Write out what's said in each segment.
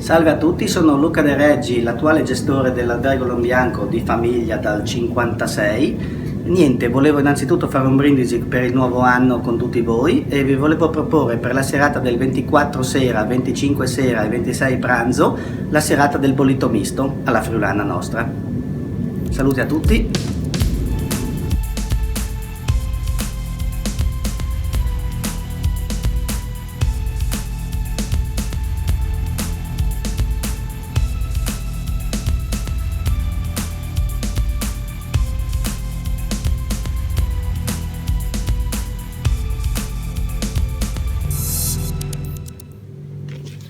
Salve a tutti, sono Luca De Reggi, l'attuale gestore dell'Albergo Lombianco di famiglia dal 56. Niente, volevo innanzitutto fare un brindisi per il nuovo anno con tutti voi e vi volevo proporre per la serata del 24 sera, 25 sera e 26 pranzo la serata del bollito misto alla friulana nostra. Saluti a tutti.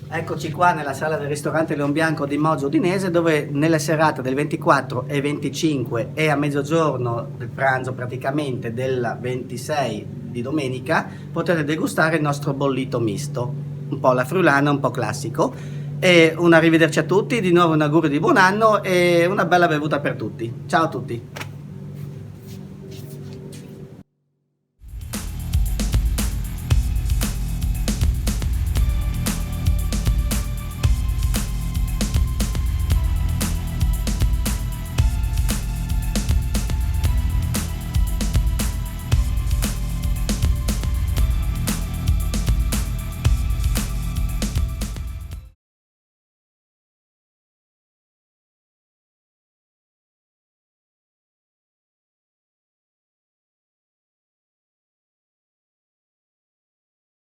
Eccoci qua nella sala del ristorante Leon Bianco di Moggio Udinese, dove nelle serate del 24 e 25 e a mezzogiorno del pranzo praticamente della 26 di domenica potete degustare il nostro bollito misto, un po' alla friulana, un po' classico. E un arrivederci a tutti, di nuovo un augurio di buon anno e una bella bevuta per tutti. Ciao a tutti!